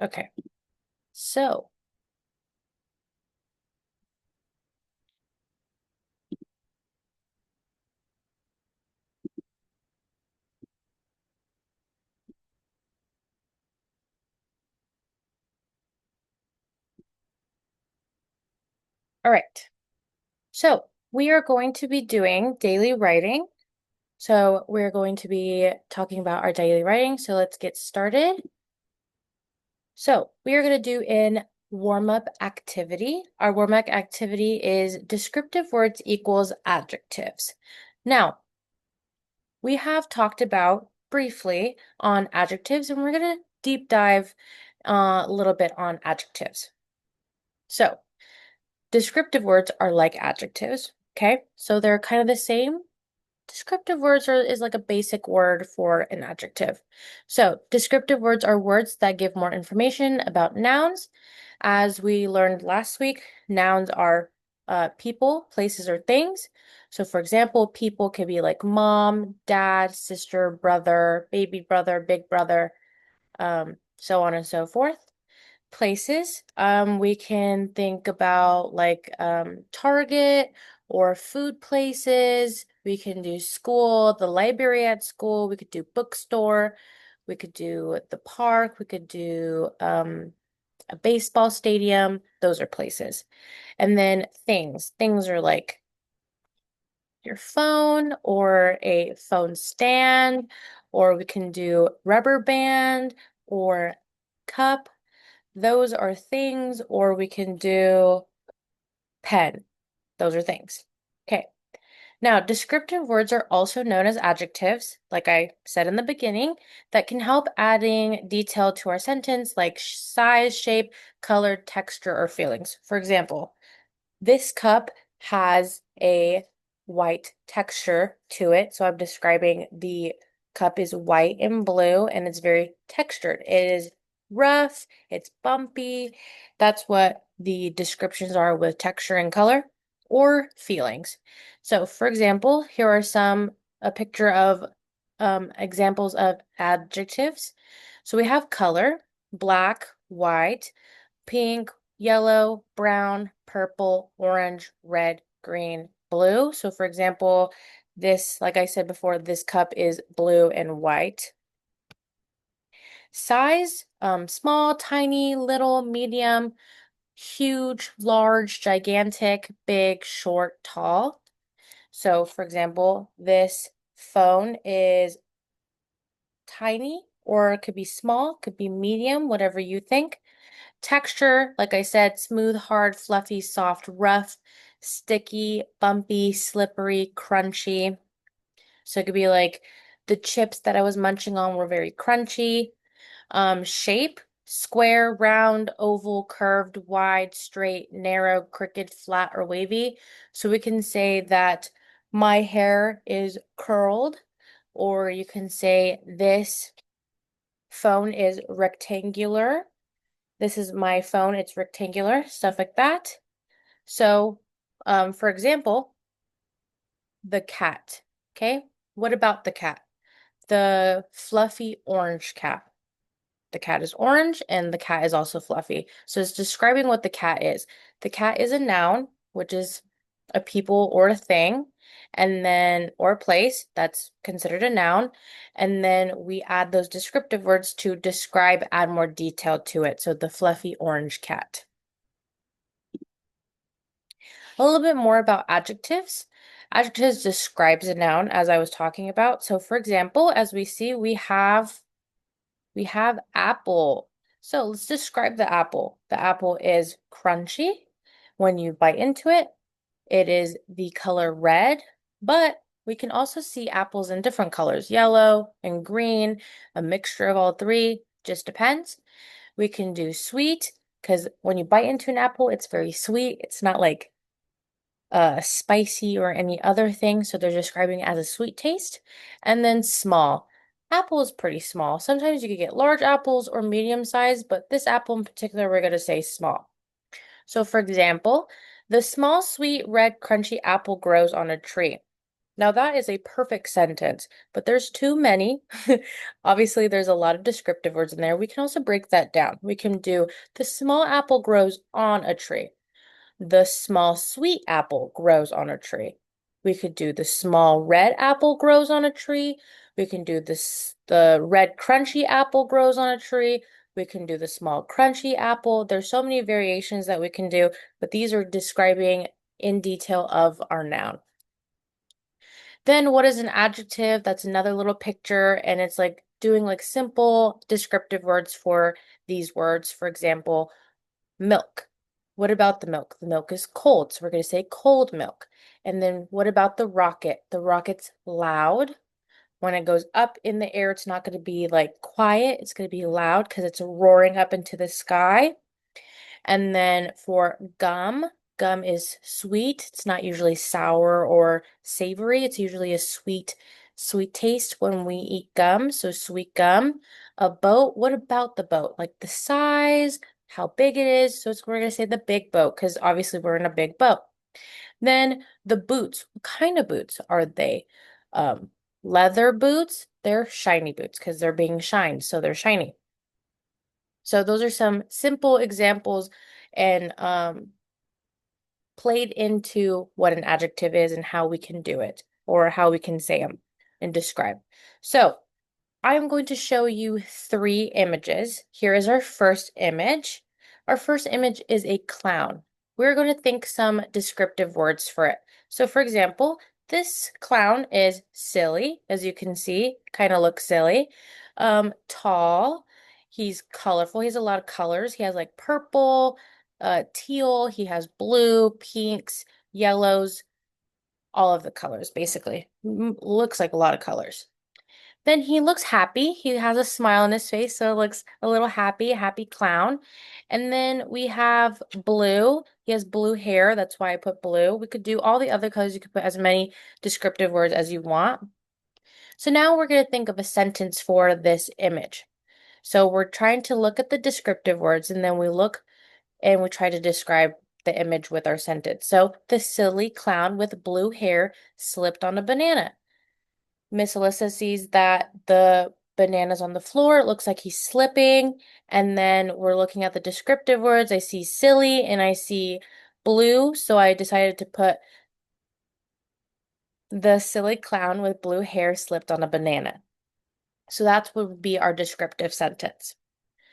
Okay, so all right. So we are going to be doing daily writing. So we're going to be talking about our daily writing. So let's get started. So we are going to do in warm-up activity. Our warm-up activity is descriptive words equals adjectives. Now, we have talked about briefly on adjectives, and we're going to deep dive a little bit on adjectives. So descriptive words are like adjectives, okay? So they're kind of the same. Descriptive words is like a basic word for an adjective. So descriptive words are words that give more information about nouns. As we learned last week, nouns are people, places, or things. So for example, people can be like mom, dad, sister, brother, baby brother, big brother, so on and so forth. Places, we can think about like Target or food places. We can do school, the library at school. We could do bookstore. We could do the park. We could do a baseball stadium. Those are places. And then things. Things are like your phone or a phone stand, or we can do rubber band or cup. Those are things, or we can do pen. Those are things. Okay. Now, descriptive words are also known as adjectives, like I said in the beginning, that can help adding detail to our sentence, like size, shape, color, texture, or feelings. For example, this cup has a white texture to it. So I'm describing the cup is white and blue and it's very textured. It is rough, it's bumpy. That's what the descriptions are with texture and color or feelings. So for example, here are a picture of examples of adjectives. So we have color, black, white, pink, yellow, brown, purple, orange, red, green, blue. So for example, this, like I said before, this cup is blue and white. Size, small, tiny, little, medium, huge, large, gigantic, big, short, tall. So for example, this phone is tiny or it could be small, could be medium, whatever you think. Texture, like I said, smooth, hard, fluffy, soft, rough, sticky, bumpy, slippery, crunchy. So it could be like the chips that I was munching on were very crunchy. Shape, square, round, oval, curved, wide, straight, narrow, crooked, flat, or wavy. So we can say that my hair is curled, or you can say this phone is rectangular. This is my phone, it's rectangular, stuff like that. So, for example, the cat. Okay, what about the cat? The fluffy orange cat. The cat is orange and the cat is also fluffy. So it's describing what the cat is. The cat is a noun, which is a people or a thing, and then or a place that's considered a noun. And then we add those descriptive words to describe, add more detail to it. So the fluffy orange cat. A little bit more about adjectives. Adjectives describes a noun as I was talking about. So for example, as we see, we have apple. So let's describe the apple. The apple is crunchy. When you bite into it, it is the color red, but we can also see apples in different colors, yellow and green, a mixture of all three, just depends. We can do sweet because when you bite into an apple, it's very sweet. It's not like spicy or any other thing. So they're describing it as a sweet taste. And then small. Apple is pretty small. Sometimes you could get large apples or medium size, but this apple in particular, we're going to say small. So for example, the small, sweet, red, crunchy apple grows on a tree. Now that is a perfect sentence, but there's too many. Obviously, there's a lot of descriptive words in there. We can also break that down. We can do the small apple grows on a tree. The small sweet apple grows on a tree. We could do the small red apple grows on a tree. We can do the red crunchy apple grows on a tree. We can do the small crunchy apple. There's so many variations that we can do, but these are describing in detail of our noun. Then what is an adjective? That's another little picture, and it's like doing like simple descriptive words for these words. For example, milk. What about the milk? The milk is cold, so we're going to say cold milk. And then what about the rocket? The rocket's loud. When it goes up in the air, it's not going to be like quiet. It's going to be loud because it's roaring up into the sky. And then for gum, gum is sweet. It's not usually sour or savory. It's usually a sweet taste when we eat gum. So sweet gum. A boat, what about the boat? Like the size, how big it is. So we're going to say the big boat because obviously we're in a big boat. Then the boots, what kind of boots are they? Um, Leather boots, they're shiny boots because they're being shined, so they're shiny. So those are some simple examples and played into what an adjective is and how we can do it or how we can say them and describe. So I'm going to show you 3 images. Here is our first image. Our first image is a clown. We're going to think some descriptive words for it. So for example, this clown is silly, as you can see, kind of looks silly. Tall, he's colorful. He has a lot of colors. He has like purple, teal, he has blue, pinks, yellows, all of the colors basically. Looks like a lot of colors. Then he looks happy. He has a smile on his face, so it looks a little happy, a happy clown. And then we have blue. He has blue hair. That's why I put blue. We could do all the other colors. You could put as many descriptive words as you want. So now we're going to think of a sentence for this image. So we're trying to look at the descriptive words, and then we look and we try to describe the image with our sentence. So the silly clown with blue hair slipped on a banana. Miss Alyssa sees that the banana's on the floor. It looks like he's slipping. And then we're looking at the descriptive words. I see silly and I see blue. So I decided to put the silly clown with blue hair slipped on a banana. So that would be our descriptive sentence.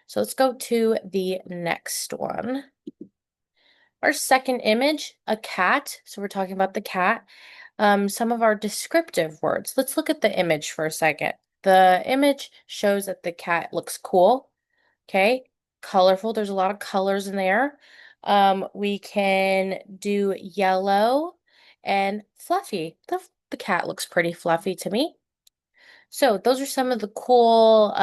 So let's go to the next one. Our second image, a cat. So we're talking about the cat. Some of our descriptive words. Let's look at the image for a second. The image shows that the cat looks cool. Okay, colorful. There's a lot of colors in there. We can do yellow and fluffy. The cat looks pretty fluffy to me. So those are some of the cool,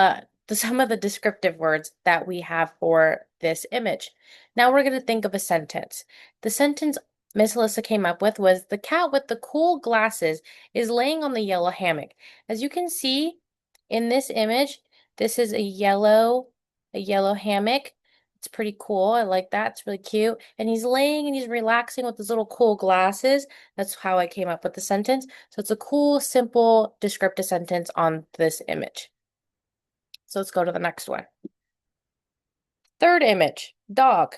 some of the descriptive words that we have for this image. Now we're going to think of a sentence. The sentence Miss Alyssa came up with was, the cat with the cool glasses is laying on the yellow hammock. As you can see in this image, this is a yellow hammock. It's pretty cool. I like that. It's really cute. And he's laying and he's relaxing with his little cool glasses. That's how I came up with the sentence. So it's a cool, simple, descriptive sentence on this image. So let's go to the next one. Third image, dog.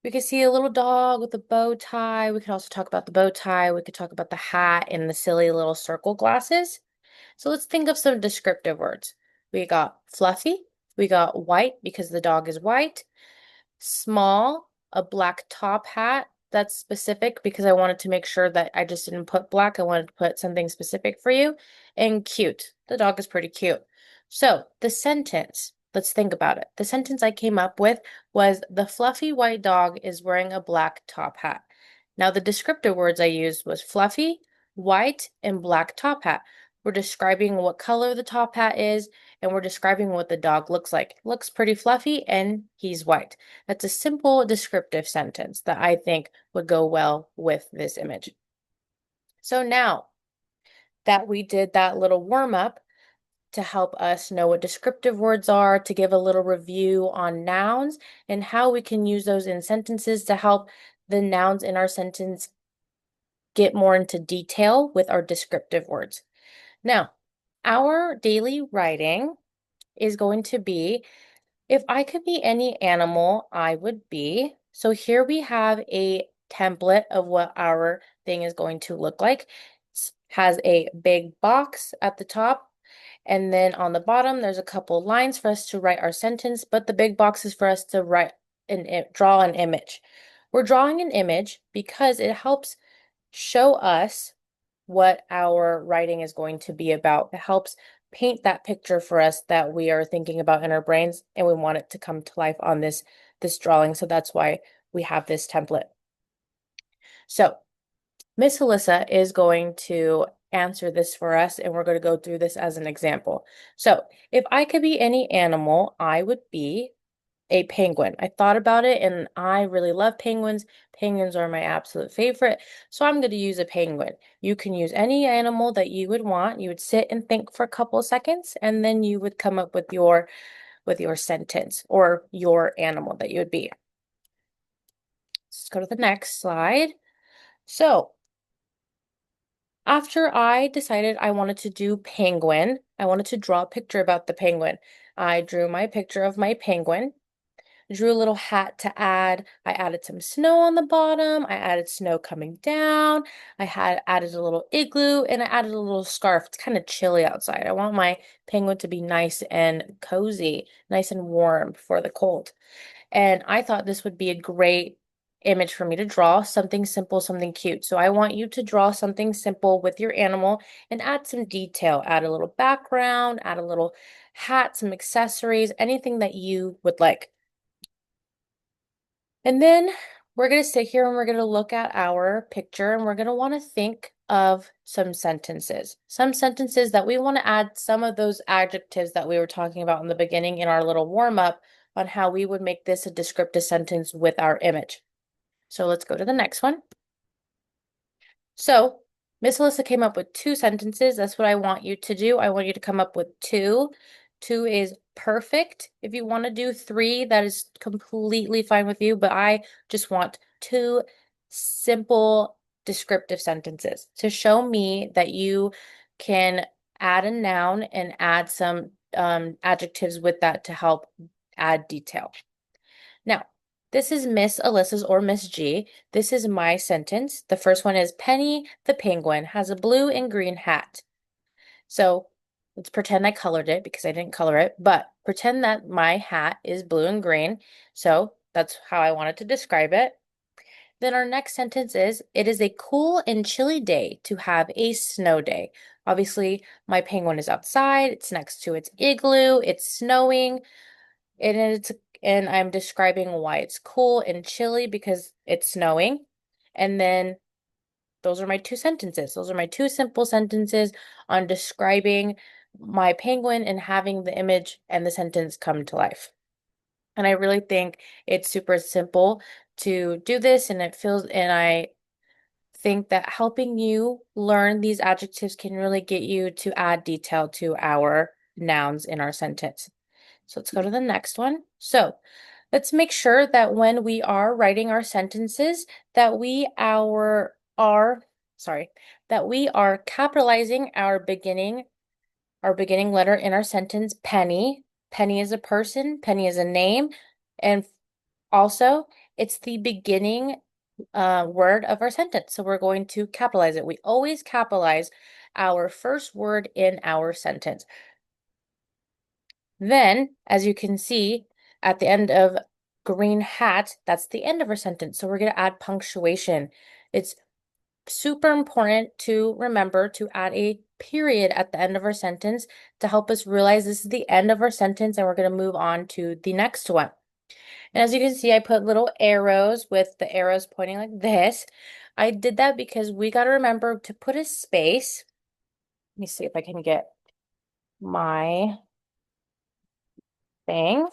We could see a little dog with a bow tie. We could also talk about the bow tie. We could talk about the hat and the silly little circle glasses. So let's think of some descriptive words. We got fluffy. We got white because the dog is white. Small, a black top hat. That's specific because I wanted to make sure that I just didn't put black. I wanted to put something specific for you. And cute. The dog is pretty cute. So the sentence, let's think about it. The sentence I came up with was, the fluffy white dog is wearing a black top hat. Now the descriptive words I used was fluffy, white, and black top hat. We're describing what color the top hat is, and we're describing what the dog looks like. It looks pretty fluffy, and he's white. That's a simple descriptive sentence that I think would go well with this image. So now that we did that little warm-up to help us know what descriptive words are, to give a little review on nouns and how we can use those in sentences to help the nouns in our sentence get more into detail with our descriptive words. Now, our daily writing is going to be, if I could be any animal, I would be. So here we have a template of what our thing is going to look like. It has a big box at the top, and then on the bottom, there's a couple lines for us to write our sentence, but the big box is for us to draw an image. We're drawing an image because it helps show us what our writing is going to be about. It helps paint that picture for us that we are thinking about in our brains, and we want it to come to life on this drawing. So that's why we have this template. So Miss Alyssa is going to answer this for us, and we're going to go through this as an example. So if I could be any animal, I would be a penguin. I thought about it and I really love penguins. Penguins are my absolute favorite. So I'm going to use a penguin. You can use any animal that you would want. You would sit and think for a couple of seconds and then you would come up with your sentence or your animal that you would be. Let's go to the next slide. So after I decided I wanted to do penguin, I wanted to draw a picture about the penguin. I drew my picture of my penguin. Drew a little hat to add. I added some snow on the bottom. I added snow coming down. I had added a little igloo and I added a little scarf. It's kind of chilly outside. I want my penguin to be nice and cozy, nice and warm for the cold. And I thought this would be a great image for me to draw, something simple, something cute. So I want you to draw something simple with your animal and add some detail, add a little background, add a little hat, some accessories, anything that you would like. And then we're going to sit here and we're going to look at our picture and we're going to want to think of some sentences. Some sentences that we want to add some of those adjectives that we were talking about in the beginning in our little warm-up on how we would make this a descriptive sentence with our image. So let's go to the next one. So Miss Alyssa came up with 2 sentences. That's what I want you to do. I want you to come up with 2. 2 is perfect. If you want to do 3, that is completely fine with you, but I just want 2 simple descriptive sentences to show me that you can add a noun and add some adjectives with that to help add detail. Now, this is Miss Alyssa's or Miss G. This is my sentence. The first one is Penny the penguin has a blue and green hat. So let's pretend I colored it because I didn't color it, but pretend that my hat is blue and green. So that's how I wanted to describe it. Then our next sentence is, it is a cool and chilly day to have a snow day. Obviously, my penguin is outside. It's next to its igloo. It's snowing. And I'm describing why it's cool and chilly because it's snowing. And then those are my 2 sentences. Those are my 2 simple sentences on describing my penguin and having the image and the sentence come to life. And I really think it's super simple to do this, and I think that helping you learn these adjectives can really get you to add detail to our nouns in our sentence. So let's go to the next one. So let's make sure that when we are writing our sentences, that we are capitalizing our beginning letter in our sentence, Penny. Penny is a person, Penny is a name, and also it's the beginning word of our sentence. So we're going to capitalize it. We always capitalize our first word in our sentence. Then, as you can see, at the end of green hat, that's the end of our sentence. So we're going to add punctuation. It's super important to remember to add a period at the end of our sentence to help us realize this is the end of our sentence and we're going to move on to the next one. And as you can see, I put little arrows with the arrows pointing like this. I did that because we got to remember to put a space. Let me see if I can get my thing.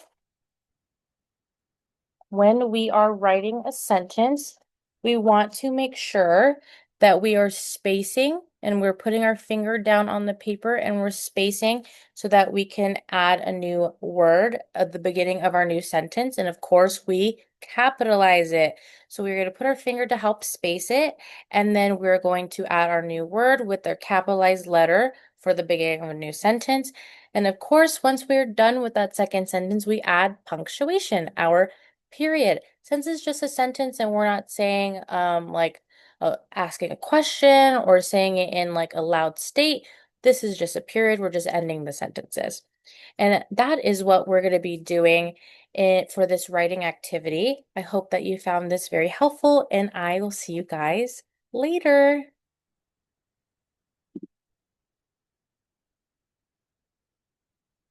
When we are writing a sentence, we want to make sure that we are spacing and we're putting our finger down on the paper and we're spacing so that we can add a new word at the beginning of our new sentence. And of course, we capitalize it. So we're going to put our finger to help space it, and then we're going to add our new word with their capitalized letter for the beginning of a new sentence. And of course, once we're done with that second sentence, we add punctuation, our period. Since it's just a sentence and we're not saying like asking a question or saying it in like a loud state, this is just a period. We're just ending the sentences. And that is what we're going to be doing for this writing activity. I hope that you found this very helpful, and I will see you guys later.